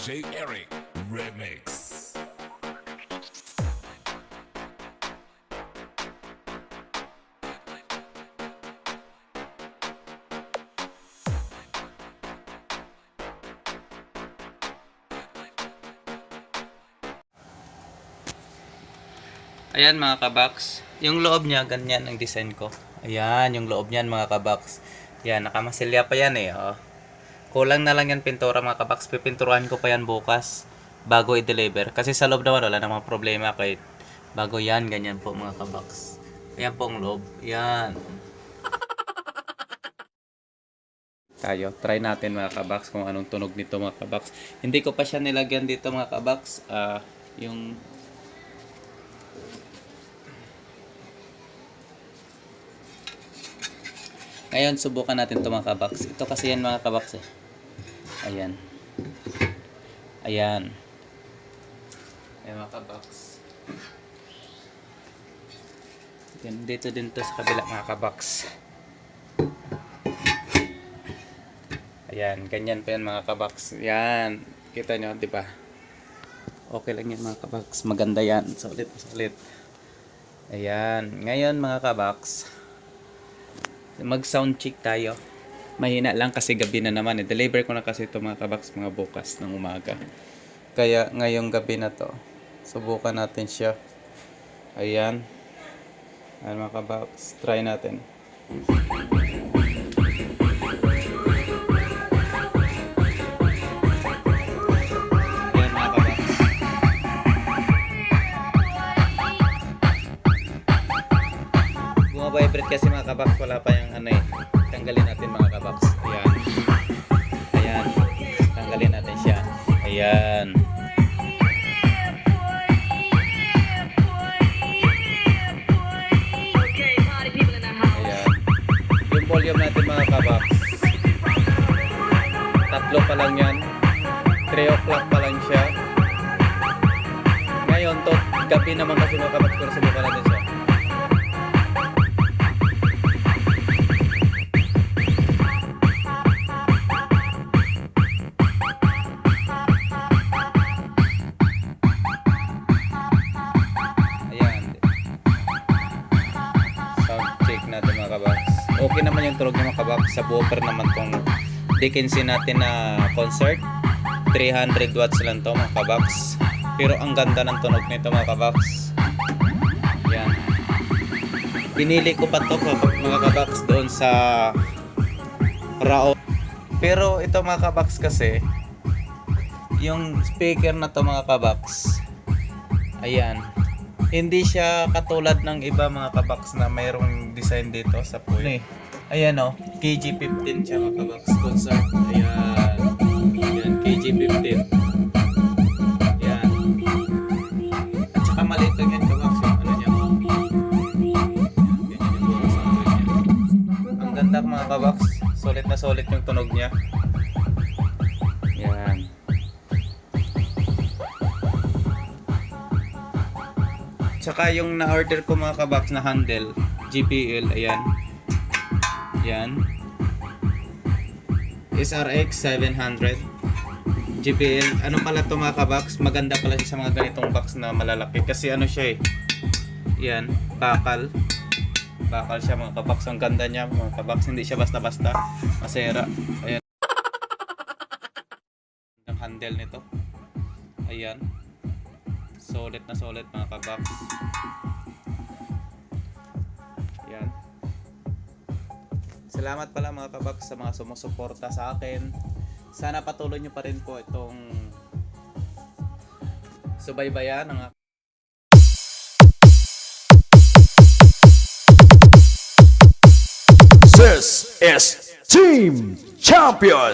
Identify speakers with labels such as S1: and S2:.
S1: DJ Eric Remix.
S2: Ayan mga kabox, yung loob niya ganyan ang design ko. Ayan yung loob niyan mga kabox. Yan, nakamasilya pa yan eh. Oh. Kulang na lang yan pintura mga kabox. Pipinturuan ko pa yan bukas bago i-deliver. Kasi sa loob naman wala namang problema kahit bago yan, ganyan po mga kabox. Ayan po ang loob. Yan. Tayo, try natin mga kabox kung anong tunog nito mga kabox. Hindi ko pa siya nilagyan dito mga kabox. Yung ngayon, subukan natin ito mga kabox. Ito kasi yan mga kabox eh. Ayan. Ayan. Ayan mga kabox. Dito din to sa kabila mga kabox. Ayan. Ganyan pa yan mga kabox. Ayan. Kita nyo, di ba? Okay lang yan mga kabox. Maganda yan. Solid. Ayan. Ngayon mga kabox, mag sound check tayo. Mahina lang kasi gabi na naman eh. Deliver ko na kasi ito mga kabox mga bukas ng umaga. Kaya ngayong gabi na to, subukan natin siya. Ayan. Ayan mga kabox, try natin. Ayan mga kabox. Bumabibrate kasi mga kabox, wala pa yung ano eh. Tanggalin natin mga kabox. Ayan. Ayan. Tanggalin natin siya. Ayan. Ayan. Yung volume natin mga kabox, 3 pa lang yan. 3 o'clock pa lang siya. Ngayon to, gabi naman kasi mga kabox, pero subukan natin siya. Natin mga kabox. Okay naman yung tunog ng mga kabox. Sa woofer naman tong Dickinson natin na concert. 300 watts lang to mga kabox. Pero ang ganda ng tunog nito mga kabox. Yan. Pinili ko pa to mga kabox doon sa Rao. Pero ito mga kabox kasi yung speaker na to mga kabox, ayan, hindi siya katulad ng iba mga kabox na mayroong design dito sa puwi. Ayan o, KG15 siya mga kabox concert. Ayan. Ayan, KG15. Ayan. At saka maliit lang yan kabox yung ano niya. Ganyan yung buong sound niya. Ang ganda mga kabox. Solid na solid yung tunog niya. Ayan. Tsaka yung na-order ko mga kabox na handle, GPL, ayan. Yan. SRX 700. GPL. Ano pala to mga kabox? Maganda pala siya sa mga ganitong box na malalaki. Kasi ano siya eh. Yan. Bakal. Bakal siya mga kabox. Ang ganda niya mga kabox. Hindi siya basta-basta. Masera. Ayan. Ang handle nito. Ayan. Solid na solid mga kabox. Yan. Salamat pala mga kabox sa mga sumusuporta sa akin. Sana patuloy nyo pa rin po itong subaybayan ng
S3: This is Team Champion.